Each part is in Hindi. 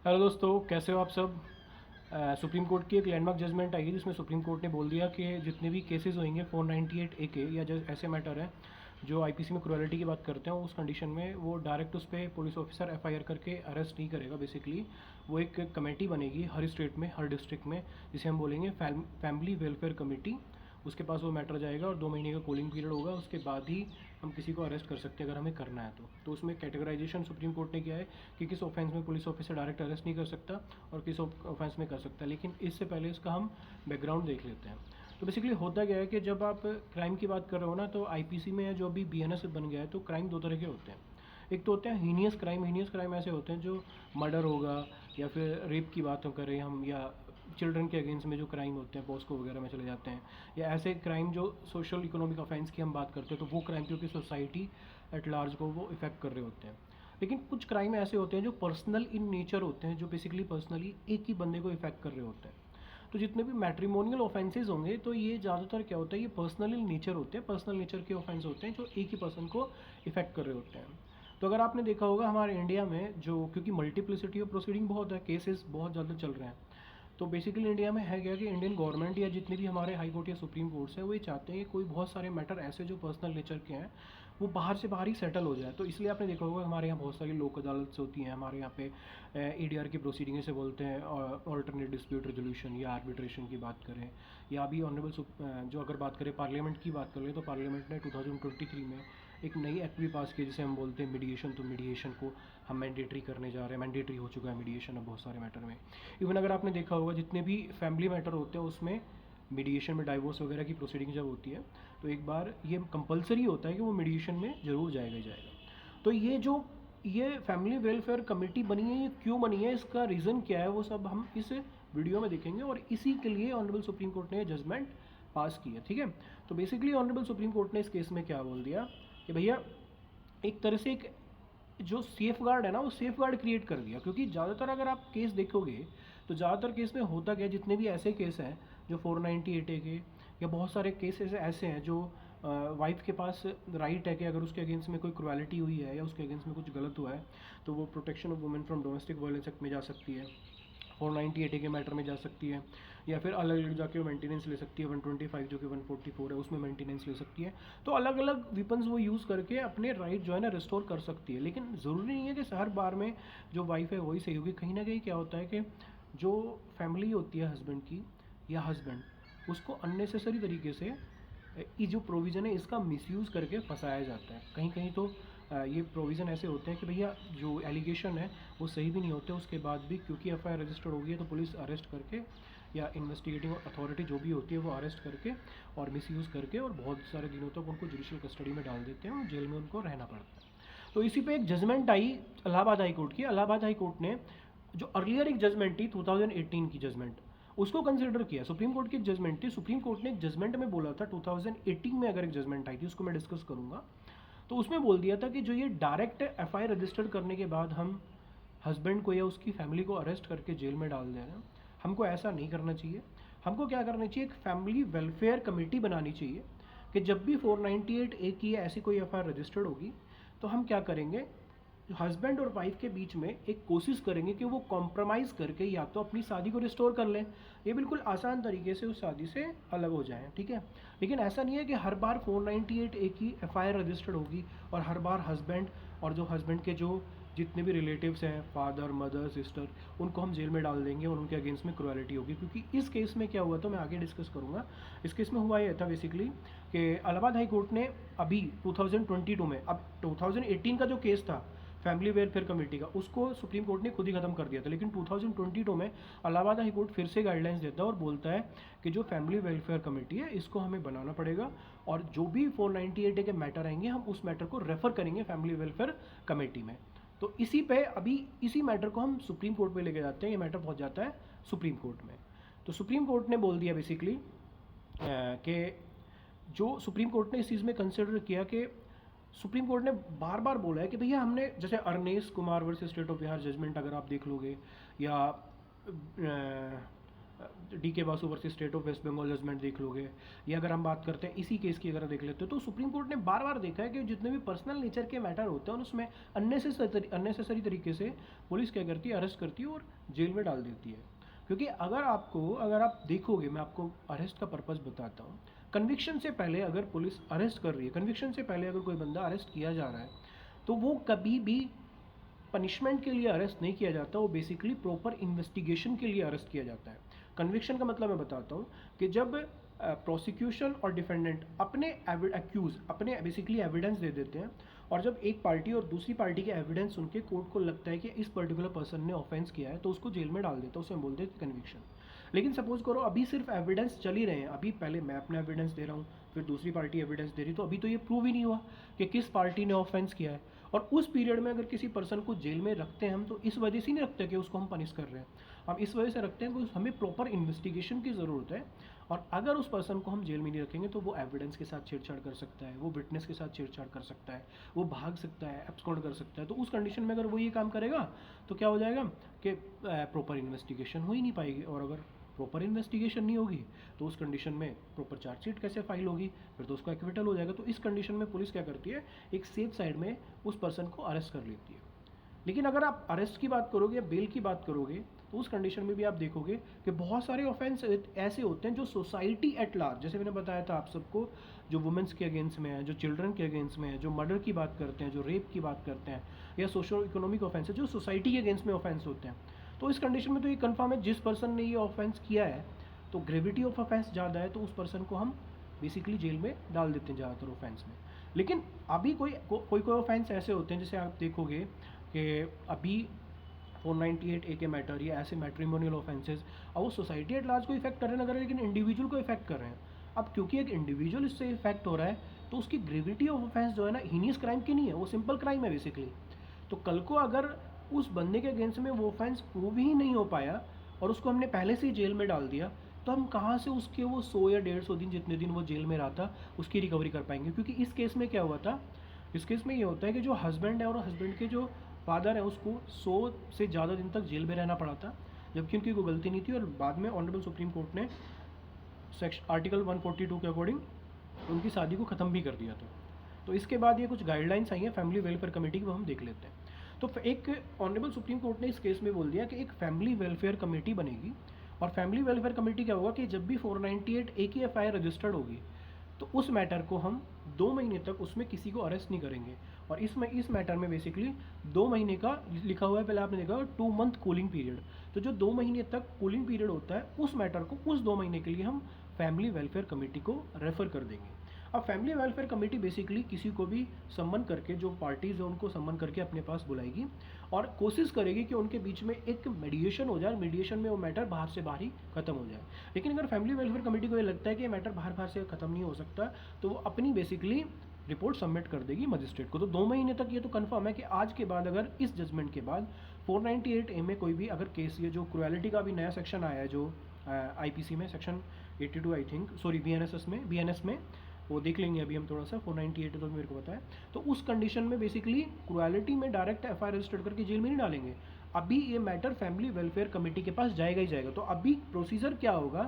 हेलो दोस्तों, कैसे हो आप सब। सुप्रीम कोर्ट की एक लैंडमार्क जजमेंट आई है जिसमें सुप्रीम कोर्ट ने बोल दिया कि जितने भी केसेस होंगे 498 ए के या जो ऐसे मैटर हैं जो आईपीसी में क्रुएलिटी की बात करते हैं, उस कंडीशन में वो डायरेक्ट उस पर पुलिस ऑफिसर एफआईआर करके अरेस्ट नहीं करेगा। बेसिकली वो एक कमेटी बनेगी हर स्टेट में, हर डिस्ट्रिक्ट में, जिसे हम बोलेंगे फैमिली वेलफेयर कमेटी। उसके पास वो मैटर जाएगा और 2 महीने का कूलिंग पीरियड होगा। उसके बाद ही हम किसी को अरेस्ट कर सकते हैं अगर हमें करना है तो उसमें कैटेगराइजेशन सुप्रीम कोर्ट ने किया है कि किस ऑफेंस में पुलिस ऑफिसर डायरेक्ट अरेस्ट नहीं कर सकता और किस ऑफेंस में कर सकता है। लेकिन इससे पहले इसका हम बैकग्राउंड देख लेते हैं। तो बेसिकली होता क्या है कि जब आप क्राइम की बात कर रहे हो ना, तो आईपीसी में जो अभी बीएनएस बन गया है, तो क्राइम दो तरह के होते हैं। एक तो होते हैं हीनियस क्राइम। हीनियस क्राइम ऐसे होते हैं जो मर्डर होगा, या फिर रेप की बात करें हम, या चिल्ड्रन के अगेंस्ट में जो क्राइम होते हैं पॉस्को वगैरह में चले जाते हैं, या ऐसे क्राइम जो सोशल इकोनॉमिक ऑफेंस की हम बात करते हैं, तो वो क्राइम क्योंकि सोसाइटी एट लार्ज को वो इफेक्ट कर रहे होते हैं। लेकिन कुछ क्राइम ऐसे होते हैं जो पर्सनल इन नेचर होते हैं, जो बेसिकली पर्सनली एक ही बंदे को इफेक्ट कर रहे होते हैं। तो जितने भी मैट्रिमोनियल ऑफेंसेज होंगे, तो ये ज़्यादातर क्या होता है, ये पर्सनल इन नेचर होते हैं, पर्सनल नेचर के ऑफेंस होते हैं जो एक ही पर्सन को इफेक्ट कर रहे होते हैं। तो अगर आपने देखा होगा हमारे इंडिया में जो, क्योंकि मल्टीप्लिसिटी ऑफ प्रोसीडिंग बहुत है, केसेस बहुत ज़्यादा चल रहे हैं, तो बेसिकली इंडिया में है क्या कि इंडियन गवर्नमेंट या जितने भी हमारे हाई कोर्ट या सुप्रीम कोर्ट्स हैं, वो ये चाहते हैं कि कोई बहुत सारे मैटर ऐसे जो पर्सनल नेचर के हैं वो बाहर से बाहर ही सेटल हो जाए। तो इसलिए आपने देखा होगा हमारे यहाँ बहुत सारी लोक अदालत होती हैं। हमारे यहाँ पे एडीआर की प्रोसीडिंग से बोलते हैं, ऑल्टरनेट डिस्प्यूट रेजोल्यूशन या आर्बिट्रेशन की बात करें, या अभी ऑनरेबल जो अगर बात करें पार्लियामेंट की बात करें, तो पार्लियामेंट ने 2023 में एक नई एक्ट भी पास की जिसे हम बोलते हैं मीडिएशन। तो मीडिएशन को हम मैंडेटरी करने जा रहे हैं, मैंडेटरी हो चुका है मीडिएशन अब बहुत सारे मैटर में। इवन अगर आपने देखा होगा जितने भी फैमिली मैटर होते हैं उसमें मीडिएशन में डाइवोर्स वगैरह की प्रोसीडिंग जब होती है, तो एक बार ये कंपलसरी होता है कि वो मीडिएशन में ज़रूर जाएगा ही जाएगा। तो ये फैमिली वेलफेयर कमेटी बनी है, ये क्यों बनी है, इसका रीज़न क्या है, वो सब हम इस वीडियो में देखेंगे। और इसी के लिए ऑनरेबल सुप्रीम कोर्ट ने जजमेंट पास की है, ठीक है। तो बेसिकली ऑनरेबल सुप्रीम कोर्ट ने इस केस में क्या बोल दिया कि भैया एक तरह से एक जो सेफ गार्ड है ना, वो सेफ गार्ड क्रिएट कर दिया। क्योंकि ज़्यादातर अगर आप केस देखोगे तो ज़्यादातर केस में होता क्या है, जितने भी ऐसे केस हैं जो 498 ए के, या बहुत सारे केसेस ऐसे हैं जो वाइफ के पास राइट है कि अगर उसके अगेंस्ट में कोई क्रुएलिटी हुई है या उसके अगेंस्ट में कुछ गलत हुआ है, तो वो protection of women from domestic violence act में जा सकती है, 498 ए के मैटर में जा सकती है, या फिर अलग अलग जाके वो मेंटेनेंस ले सकती है, 125 जो कि 144 है उसमें मेंटेनेंस ले सकती है। तो अलग अलग वेपन्स वो यूज़ करके अपने राइट जो है ना रिस्टोर कर सकती है। लेकिन ज़रूरी नहीं है कि हर बार में जो वाइफ है वही सही होगी। कहीं ना कहीं क्या होता है कि जो फैमिली होती है हस्बैंड की या हस्बैंड, उसको अननेसेसरी तरीके से ये जो प्रोविज़न है इसका मिसयूज़ करके फंसाया जाता है। कहीं कहीं तो ये प्रोविज़न ऐसे होते हैं कि भैया जो एलिगेशन है वो सही भी नहीं होते, उसके बाद भी क्योंकि एफआईआर रजिस्टर्ड हो गई है तो पुलिस अरेस्ट करके, या इन्वेस्टिगेटिंग अथॉरिटी जो भी होती है वो अरेस्ट करके और मिसयूज़ करके और बहुत सारे दिनों तक उनको जुडिशल कस्टडी में डाल देते हैं और जेल में उनको रहना पड़ता है। तो इसी पे एक जजमेंट आई इलाहाबाद हाई कोर्ट की। इलाहाबाद हाई कोर्ट ने जो अर्लियर एक जजमेंट थी 2018 की जजमेंट, उसको कंसिडर किया। सुप्रीम कोर्ट की एक जजमेंट थी, सुप्रीम कोर्ट ने एक जजमेंट में बोला था 2018 में अगर एक जजमेंट आई थी, उसको मैं डिस्कस करूंगा, तो उसमें बोल दिया था कि जो ये डायरेक्ट एफआईआर रजिस्टर्ड करने के बाद हम हस्बैंड को या उसकी फैमिली को अरेस्ट करके जेल में डाल दे रहे हैं, हमको ऐसा नहीं करना चाहिए। हमको क्या करना चाहिए, एक फैमिली वेलफेयर कमेटी बनानी चाहिए कि जब भी 498 ए की ऐसी कोई एफआईआर रजिस्टर्ड होगी तो हम क्या करेंगे, हस्बैंड और वाइफ के बीच में एक कोशिश करेंगे कि वो कॉम्प्रोमाइज़ करके या तो अपनी शादी को रिस्टोर कर लें, ये बिल्कुल आसान तरीके से उस शादी से अलग हो जाएं, ठीक है। लेकिन ऐसा नहीं है कि हर बार 498 ए की एफआईआर रजिस्टर्ड होगी और हर बार हस्बैंड और जो हस्बैंड के जो जितने भी रिलेटिव्स हैं, फादर मदर सिस्टर, उनको हम जेल में डाल देंगे और उनके अगेंस्ट में क्रुएलिटी होगी। क्योंकि इस केस में क्या हुआ था मैं आगे डिस्कस करूँगा। इस केस में हुआ ये था बेसिकली कि इलाहाबाद हाई कोर्ट ने अभी 2022 में, अब 2018 का जो केस था फैमिली वेलफेयर कमेटी का, उसको सुप्रीम कोर्ट ने खुद ही खत्म कर दिया था। लेकिन 2022 में इलाहाबाद हाई कोर्ट फिर से गाइडलाइंस देता है और बोलता है कि जो फैमिली वेलफेयर कमेटी है इसको हमें बनाना पड़ेगा, और जो भी 498 के मैटर आएंगे हम उस मैटर को रेफर करेंगे फैमिली वेलफेयर कमेटी में। तो इसी पे अभी इसी मैटर को हम सुप्रीम कोर्ट पे लेके जाते हैं। ये मैटर पहुंच जाता है सुप्रीम कोर्ट में। तो सुप्रीम कोर्ट ने बोल दिया बेसिकली कि जो सुप्रीम कोर्ट ने इस चीज़ में कंसिडर किया कि सुप्रीम कोर्ट ने बार बार बोला है कि भैया हमने, जैसे Arnesh Kumar versus state of Bihar judgment अगर आप देख लोगे, या D K Basu versus state of West Bengal judgment देख लोगे, या अगर हम बात करते हैं इसी केस की अगर देख लेते हो, तो सुप्रीम कोर्ट ने बार बार देखा है कि जितने भी पर्सनल नेचर के मैटर होते हैं उसमें अननेसेसरी तरीके से पुलिस क्या करती है, अरेस्ट करती है और जेल में डाल देती है। क्योंकि अगर आप देखोगे, मैं आपको अरेस्ट का पर्पज़ बताता हूँ। कन्विक्शन से पहले अगर पुलिस अरेस्ट कर रही है, कन्विक्शन से पहले अगर कोई बंदा अरेस्ट किया जा रहा है, तो वो कभी भी पनिशमेंट के लिए अरेस्ट नहीं किया जाता, वो बेसिकली प्रॉपर इन्वेस्टिगेशन के लिए अरेस्ट किया जाता है। कन्विक्शन का मतलब मैं बताता हूँ कि जब प्रोसिक्यूशन और डिफेंडेंट अपने बेसिकली एविडेंस दे देते हैं, और जब एक पार्टी और दूसरी पार्टी के एविडेंस सुन के कोर्ट को लगता है कि इस पर्टिकुलर पर्सन ने ऑफेंस किया है, तो उसको जेल में डाल देता है, उसे हम बोलते हैं कन्विक्शन। लेकिन सपोज करो अभी सिर्फ एविडेंस चल ही रहे हैं, अभी पहले मैं अपना एविडेंस दे रहा हूँ, फिर दूसरी पार्टी एविडेंस दे रही, तो अभी तो ये प्रूव ही नहीं हुआ कि किस पार्टी ने ऑफेंस किया है। और उस पीरियड में अगर किसी पर्सन को जेल में रखते हैं हम, तो इस वजह से नहीं रखते कि उसको हम पनिश कर रहे हैं, हम इस वजह से रखते हैं कि हमें प्रॉपर इन्वेस्टिगेशन की ज़रूरत है। और अगर उस पर्सन को हम जेल में नहीं रखेंगे तो वो एविडेंस के साथ छेड़छाड़ कर सकता है, वो विटनेस के साथ छेड़छाड़ कर सकता है, वो भाग सकता है, एब्सकॉन्ड कर सकता है। तो उस कंडीशन में अगर वो ये काम करेगा तो क्या हो जाएगा कि प्रॉपर इन्वेस्टिगेशन हो ही नहीं पाएगी, और अगर प्रॉपर इन्वेस्टिगेशन नहीं होगी तो उस कंडीशन में प्रॉपर चार्जशीट कैसे फाइल होगी, फिर तो उसका एक्विटल हो जाएगा। तो इस कंडीशन में पुलिस क्या करती है, एक सेफ साइड में उस पर्सन को अरेस्ट कर लेती है। लेकिन अगर आप अरेस्ट की बात करोगे या बेल की बात करोगे, तो उस कंडीशन में भी आप देखोगे कि बहुत सारे ऑफेंस ऐसे होते हैं जो सोसाइटी एट लार्ज, जैसे मैंने बताया था आप सबको, जो वुमेंस के अगेंस्ट में है, जो चिल्ड्रन के अगेंस्ट में है, जो मर्डर की बात करते हैं, जो रेप की बात करते हैं, या सोशो इकोनॉमिक ऑफेंस है जो सोसाइटी के अगेंस्ट में ऑफेंस होते हैं। तो इस कंडीशन में तो ये कंफर्म है, जिस पर्सन ने ये ऑफेंस किया है तो ग्रेविटी ऑफ ऑफेंस ज़्यादा है, तो उस पर्सन को हम बेसिकली जेल में डाल देते हैं ज़्यादातर ऑफेंस में। लेकिन अभी कोई ऑफेंस ऐसे होते हैं, जैसे आप देखोगे कि अभी 498A के मैटर या ऐसे मैट्रिमोनियल ऑफेंसेस, अब वो सोसाइटी एट लार्ज को इफेक्ट कर रहे हैं, लेकिन इंडिविजुअल को इफेक्ट कर रहे हैं। अब क्योंकि एक इंडिविजुअल इससे इफेक्ट हो रहा है, तो उसकी ग्रेविटी ऑफ ऑफेंस जो है ना, हीनियस क्राइम की नहीं है, वो सिंपल क्राइम है बेसिकली। तो कल को अगर उस बंदे के अगेंस्ट में वो ऑफेंस प्रूव ही नहीं हो पाया और उसको हमने पहले से ही जेल में डाल दिया, तो हम कहाँ से उसके वो 100 या 150 दिन जितने दिन वो जेल में रहा था उसकी रिकवरी कर पाएंगे। क्योंकि इस केस में क्या हुआ था, इस केस में ये होता है कि जो हस्बैंड है और हस्बैंड के जो फादर है उसको 100 से ज़्यादा दिन तक जेल में रहना पड़ा था, जबकि उनकी कोई गलती नहीं थी। और बाद में ऑनरेबल सुप्रीम कोर्ट ने आर्टिकल 142 के अकॉर्डिंग उनकी शादी को ख़त्म भी कर दिया था। तो इसके बाद ये कुछ गाइडलाइंस आई हैं फैमिली वेलफेयर कमेटी की, वो हम देख लेते हैं। तो एक ऑनरेबल सुप्रीम कोर्ट ने इस केस में बोल दिया कि एक फैमिली वेलफेयर कमेटी बनेगी, और फैमिली वेलफेयर कमेटी क्या होगा कि जब भी 498A की FIR रजिस्टर्ड होगी तो उस मैटर को हम 2 महीने तक उसमें किसी को अरेस्ट नहीं करेंगे। और इस मैटर में बेसिकली 2 महीने का लिखा हुआ है, पहले आपने देखा 2 मंथ कूलिंग पीरियड। तो जो 2 महीने तक कूलिंग पीरियड होता है, उस मैटर को उस 2 महीने के लिए हम फैमिली वेलफेयर कमेटी को रेफ़र कर देंगे। अब फैमिली वेलफेयर कमेटी बेसिकली किसी को भी सम्मन करके, जो पार्टीज़ है उनको सम्मन करके अपने पास बुलाएगी और कोशिश करेगी कि उनके बीच में एक मीडिएशन हो जाए, मीडिएशन में वो मैटर बाहर से बाहर ही खत्म हो जाए। लेकिन अगर फैमिली वेलफेयर कमेटी को ये लगता है कि ये मैटर बाहर से ख़त्म नहीं हो सकता, तो वो अपनी बेसिकली रिपोर्ट सबमिट कर देगी मजिस्ट्रेट को। तो 2 महीने तक ये तो कंफर्म है कि आज के बाद, अगर इस जजमेंट के बाद 498A में कोई भी अगर केस, ये जो क्रुएलिटी का भी नया सेक्शन आया है जो IPC में section 82 I think, sorry BNS में वो देख लेंगे अभी हम थोड़ा सा, 498 तो मेरे को पता है। तो उस कंडीशन में बेसिकली क्रुएलिटी में डायरेक्ट FIR रजिस्टर्ड करके जेल में नहीं डालेंगे, अभी ये मैटर फैमिली वेलफेयर कमेटी के पास जाएगा ही जाएगा। तो अभी प्रोसीजर क्या होगा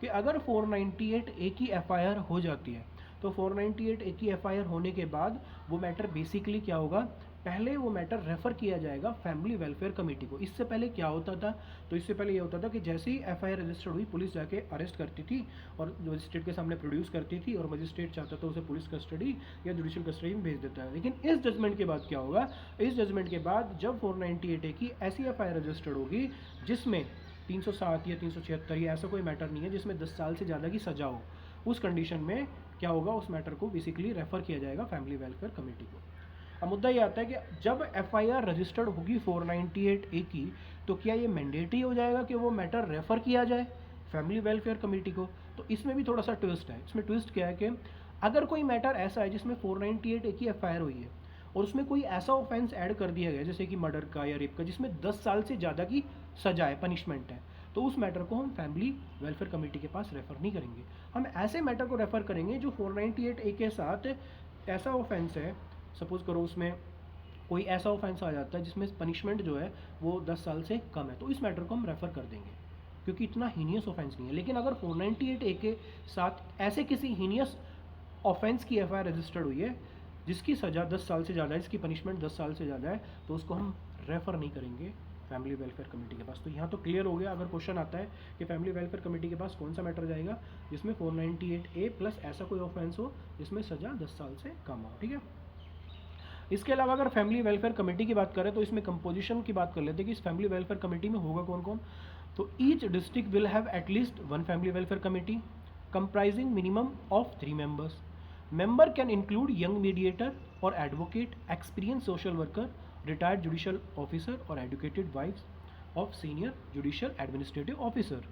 कि अगर 498A की FIR हो जाती है, तो 498A की FIR होने के बाद वो मैटर बेसिकली क्या होगा, पहले वो मैटर रेफ़र किया जाएगा फैमिली वेलफेयर कमेटी को। इससे पहले क्या होता था, तो इससे पहले ये होता था कि जैसे ही FIR रजिस्टर्ड हुई, पुलिस जाके अरेस्ट करती थी और मजिस्ट्रेट के सामने प्रोड्यूस करती थी, और मजिस्ट्रेट चाहता था उसे पुलिस कस्टडी या जुडिशियल कस्टडी में भेज देता है। लेकिन इस जजमेंट के बाद क्या होगा, इस जजमेंट के बाद जब 498A की ऐसी FIR रजिस्टर्ड होगी जिसमें 307 या 376 या ऐसा कोई मैटर नहीं है जिसमें 10 साल से ज़्यादा की सज़ा हो, उस कंडीशन में क्या होगा, उस मैटर को बेसिकली रेफ़र किया जाएगा फैमिली वेलफेयर कमेटी को। अब मुद्दा ये आता है कि जब FIR रजिस्टर्ड होगी 498A की, तो क्या ये मैंडेटरी हो जाएगा कि वो मैटर रेफ़र किया जाए फैमिली वेलफेयर कमेटी को? तो इसमें भी थोड़ा सा ट्विस्ट है। इसमें ट्विस्ट क्या है कि अगर कोई मैटर ऐसा है जिसमें 498A की FIR हुई है और उसमें कोई ऐसा ऑफेंस ऐड कर दिया गया जैसे कि मर्डर का या रेप का, जिसमें 10 साल से ज़्यादा की सजा है, पनिशमेंट है, तो उस मैटर को हम फैमिली वेलफेयर कमेटी के पास रेफ़र नहीं करेंगे। हम ऐसे मैटर को रेफ़र करेंगे जो 498A के साथ ऐसा ऑफेंस है, सपोज़ करो उसमें कोई ऐसा ऑफेंस आ जाता है जिसमें पनिशमेंट जो है वो 10 साल से कम है, तो इस मैटर को हम रेफ़र कर देंगे। क्योंकि इतना हीनियस ऑफेंस नहीं है। लेकिन अगर 498A के साथ ऐसे किसी हीनियस ऑफेंस की एफआईआर रजिस्टर्ड हुई है जिसकी सज़ा 10 साल से ज़्यादा है, जिसकी पनिशमेंट 10 साल से ज़्यादा है, तो उसको हम रेफ़र नहीं करेंगे फैमिली वेलफेयर कमेटी के पास। तो यहाँ तो क्लियर हो गया। अगर क्वेश्चन आता है कि फैमिली वेलफेयर कमेटी के पास कौन सा मैटर जाएगा, जिसमें 498A प्लस ऐसा कोई ऑफेंस हो जिसमें सज़ा 10 साल से कम हो, ठीक है। इसके अलावा अगर फैमिली वेलफेयर कमेटी की बात करें तो इसमें कंपोजिशन की बात कर लेते हैं कि इस फैमिली वेलफेयर कमेटी में होगा कौन कौन। तो each district will have at least 1 family welfare committee comprising minimum of 3 members. Member can include young mediator or advocate, experienced social worker, retired judicial officer or educated wives of senior judicial administrative officer.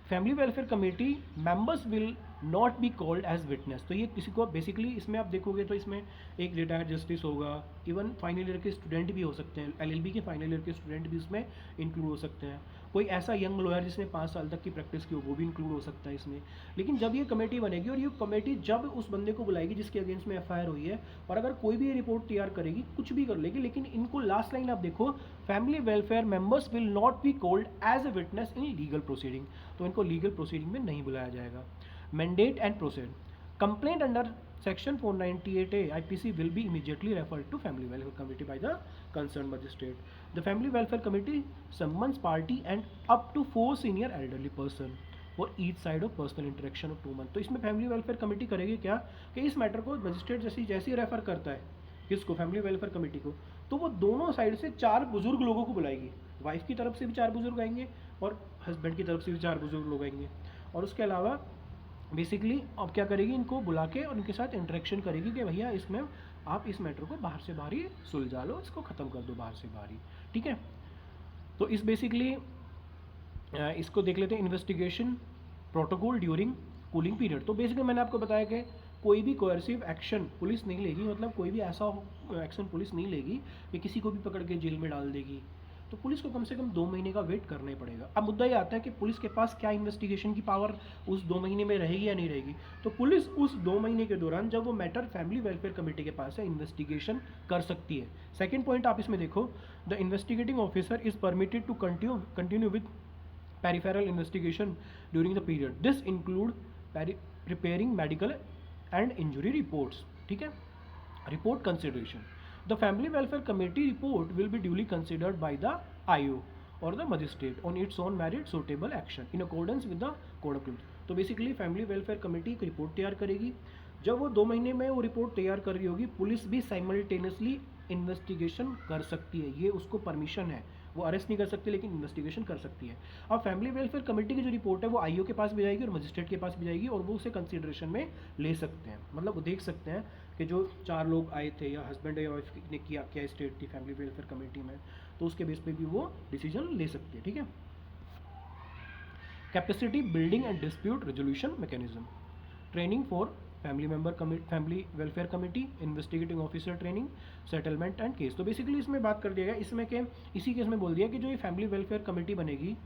Family welfare committee members will not be called as witness. तो ये किसी को बेसिकली इसमें आप देखोगे तो इसमें एक रिटायर्ड जस्टिस होगा, इवन फाइनल ईयर के स्टूडेंट भी हो सकते हैं, एलएलबी के फाइनल ईयर के स्टूडेंट भी इसमें इंक्लूड हो सकते हैं, कोई ऐसा यंग लॉयर जिसने 5 साल तक की प्रैक्टिस की हो वो भी इंक्लूड हो सकता है इसमें। लेकिन जब ये कमेटी बनेगी और ये कमेटी जब उस बंदे को बुलाएगी जिसके अगेंस्ट में एफआईआर हुई है, और अगर कोई भी रिपोर्ट तैयार करेगी कुछ भी कर लेगी, लेकिन इनको लास्ट लाइन आप देखो, family welfare members will not be called as a witness in legal proceeding. तो इनको लीगल प्रोसीडिंग में नहीं बुलाया जाएगा। Mandate and proceed complaint under Section 498A IPC will be immediately referred to Family Welfare Committee by the concerned magistrate. The Family Welfare Committee summons party and up to 4 senior elderly person for each side of personal interaction of 2 months. तो इसमें फैमिली वेलफेयर कमेटी करेगी क्या कि इस मैटर को मजिस्ट्रेट जैसे रेफर करता है किसको, फैमिली वेलफेयर कमेटी को, तो वो दोनों साइड से 4 बुजुर्ग लोगों को बुलाएगी। वाइफ की तरफ से भी 4 बुजुर्ग आएंगे और हस्बैंड की तरफ से भी 4 बुजुर्ग लोग आएंगे। और उसके अलावा बेसिकली अब क्या करेगी, इनको बुला के और उनके साथ इंटरेक्शन करेगी कि भैया इसमें आप इस मैटर को बाहर से बाहर ही सुलझा लो, इसको ख़त्म कर दो बाहर से बाहर ही, ठीक है। तो इस बेसिकली इसको देख लेते हैं, investigation protocol during cooling period. तो बेसिकली मैंने आपको बताया कि कोई भी कोएर्सिव एक्शन पुलिस नहीं लेगी, मतलब कोई भी ऐसा एक्शन पुलिस नहीं लेगी कि किसी को भी पकड़ के जेल में डाल देगी। तो पुलिस को कम से कम 2 महीने का वेट करना ही पड़ेगा। अब मुद्दा ये आता है कि पुलिस के पास क्या इन्वेस्टिगेशन की पावर उस 2 महीने में रहेगी या नहीं रहेगी। तो पुलिस उस 2 महीने के दौरान जब वो मैटर फैमिली वेलफेयर कमेटी के पास है इन्वेस्टिगेशन कर सकती है। सेकेंड पॉइंट आप इसमें देखो, the investigating officer is permitted to continue with peripheral investigation during the period. This include preparing medical and injury reports, ठीक है। Report consideration, the family welfare committee report will be duly considered by the IO or the magistrate on its own merit suitable action in accordance with the code of conduct. तो बेसिकली फैमिली वेलफेयर कमेटी एक रिपोर्ट तैयार करेगी। जब वो 2 महीने में वो रिपोर्ट तैयार कर रही होगी, पुलिस भी साइमल्टेनियसली इन्वेस्टिगेशन कर सकती है, ये उसको परमिशन है। वो अरेस्ट नहीं कर सकती लेकिन इन्वेस्टिगेशन कर सकती है। अब फैमिली वेलफेयर कमेटी की जो रिपोर्ट है वो आईओ के पास भी जाएगी और मजिस्ट्रेट के पास भी जाएगी और वो उसे कंसीडरेशन में ले सकते हैं। मतलब वो देख सकते हैं कि जो 4 लोग आए थे या हस्बैंड या वाइफ ने क्या स्टेट थी फैमिली वेलफेयर कमेटी में, तो उसके बेस पे भी वो डिसीजन ले सकते हैं, ठीक है। Capacity building and dispute resolution mechanism, training for family family welfare committee, investigating officer training, settlement and case. तो बेसिकली इसमें बात कर दिया गया, इसमें के इसी केस में बोल दिया कि जो ये फैमिली वेलफेयर कमेटी बनेगी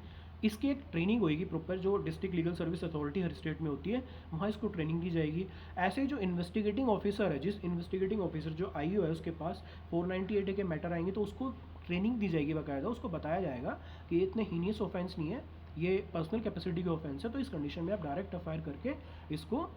इसकी एक ट्रेनिंग होगी प्रॉपर, जो डिस्ट्रिक्ट लीगल सर्विस अथॉरिटी हर स्टेट में होती है वहाँ इसको ट्रेनिंग दी जाएगी। ऐसे जो इन्वेस्टिगेटिंग ऑफिसर है, जिस इन्वेस्टिगेटिंग ऑफिसर जो आईओ है उसके पास 498 के मैटर आएंगे तो उसको ट्रेनिंग दी जाएगी बाकायदा, उसको बताया जाएगा कि ये इतने हीनियस ऑफेंस नहीं है, ये पर्सनल कैपेसिटी के ऑफेंस है, तो इस कंडीशन में आप डायरेक्ट एफआईआर करके इसको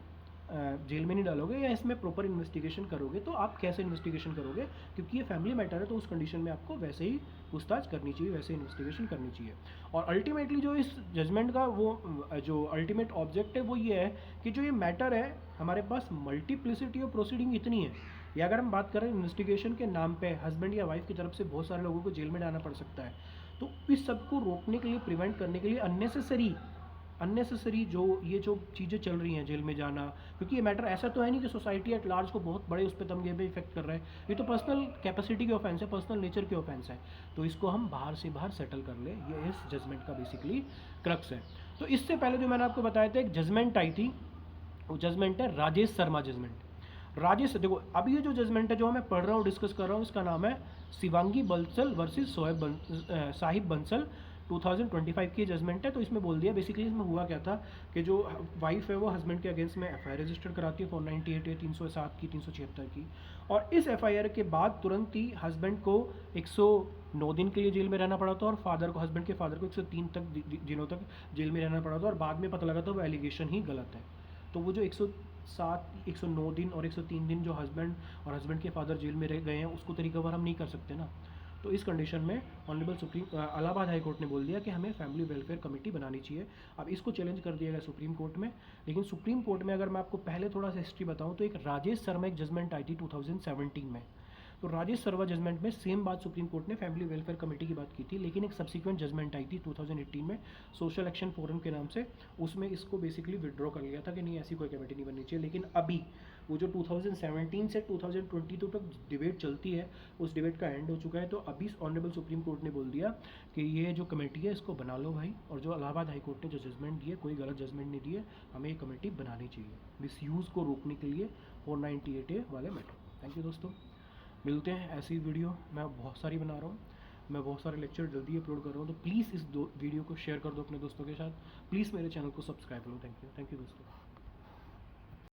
जेल में नहीं डालोगे या इसमें प्रॉपर इन्वेस्टिगेशन करोगे। तो आप कैसे इन्वेस्टिगेशन करोगे, क्योंकि ये फैमिली मैटर है तो उस कंडीशन में आपको वैसे ही पूछताछ करनी चाहिए, वैसे इन्वेस्टिगेशन करनी चाहिए। और अल्टीमेटली जो इस जजमेंट का वो जो अल्टीमेट ऑब्जेक्ट है वो ये है कि जो ये मैटर है हमारे पास मल्टीप्लिसिटी ऑफ प्रोसीडिंग इतनी है, या अगर हम बात करें इन्वेस्टिगेशन के नाम पे हस्बैंड या वाइफ की तरफ से बहुत सारे लोगों को जेल में डालना पड़ सकता है। तो इस सब को रोकने के लिए, प्रिवेंट करने के लिए अननेसेसरी जो ये जो चीज़ें चल रही हैं जेल में जाना, क्योंकि ये मैटर ऐसा तो है नहीं कि सोसाइटी एट लार्ज को बहुत बड़े उस पर तमगे पे इफेक्ट कर रहा है, ये तो पर्सनल कैपेसिटी के ऑफेंस है, पर्सनल नेचर के ऑफेंस है, तो इसको हम बाहर से बाहर सेटल कर ले, ये इस जजमेंट का बेसिकली क्रक्स है। तो इससे पहले जो मैंने आपको बताया था एक जजमेंट आई थी, वो जजमेंट है राजेश शर्मा जजमेंट। राजेश, देखो अभी ये जो जजमेंट है जो मैं पढ़ रहा हूँ, डिस्कस कर रहा हूँ, इसका नाम है शिवांगी बंसल वर्सेस साहिब बंसल 2025 की जजमेंट है। तो इसमें बोल दिया बेसिकली इसमें हुआ क्या था कि जो वाइफ है वो हस्बैंड के अगेंस्ट में एफआईआर रजिस्टर कराती है 498 या 307 की, 376 की, और इस एफआईआर के बाद तुरंत ही हस्बैंड को 9 दिन के लिए जेल में रहना पड़ा था और फादर को, हस्बैंड के फादर को 103 दिनों तक जेल में रहना पड़ा था और बाद में पता लगा था वो एलिगेशन ही गलत है। तो वो जो 107, 109 दिन और 103 दिन जो हस्बैंड और हस्बैंड के फादर जेल में रह गए हैं उसको तो रिकवर हम नहीं कर सकते ना। तो इस कंडीशन में ऑनरेबल इलाहाबाद हाई कोर्ट ने बोल दिया कि हमें फैमिली वेलफेयर कमेटी बनानी चाहिए। अब इसको चैलेंज कर दिया गया सुप्रीम कोर्ट में। लेकिन सुप्रीम कोर्ट में अगर मैं आपको पहले थोड़ा सा हिस्ट्री बताऊं तो एक राजेश शर्मा एक जजमेंट आई थी 2017 में। तो राजेश शर्मा जजमेंट में सेम बात सुप्रीम कोर्ट ने फैमिली वेलफेयर कमेटी की बात की थी, लेकिन एक सब्सिक्वेंट जजमेंट आई थी 2018 में सोशल एक्शन फोरम के नाम से, उसमें इसको बेसिकली विड्रॉ कर लिया था कि नहीं ऐसी कोई कमेटी नहीं बननी चाहिए। लेकिन अभी वो जो 2017 से 2022 तक डिबेट चलती है उस डिबेट का एंड हो चुका है। तो अभी ऑनरेबल सुप्रीम कोर्ट ने बोल दिया कि ये जो कमेटी है इसको बना लो भाई, और जो इलाहाबाद हाई कोर्ट ने जो जजमेंट दी है कोई गलत जजमेंट नहीं दी है, हमें ये कमेटी बनानी चाहिए मिसयूज़ को रोकने के लिए 498A वाले मैटर। थैंक यू दोस्तों, मिलते हैं ऐसी वीडियो मैं बहुत सारी बना रहा हूँ, मैं बहुत सारे लेक्चर जल्दी अपलोड कर रहा हूँ। तो प्लीज़ इस वीडियो को शेयर कर दो अपने दोस्तों के साथ, प्लीज़ मेरे चैनल को सब्सक्राइब करो। थैंक यू दोस्तों।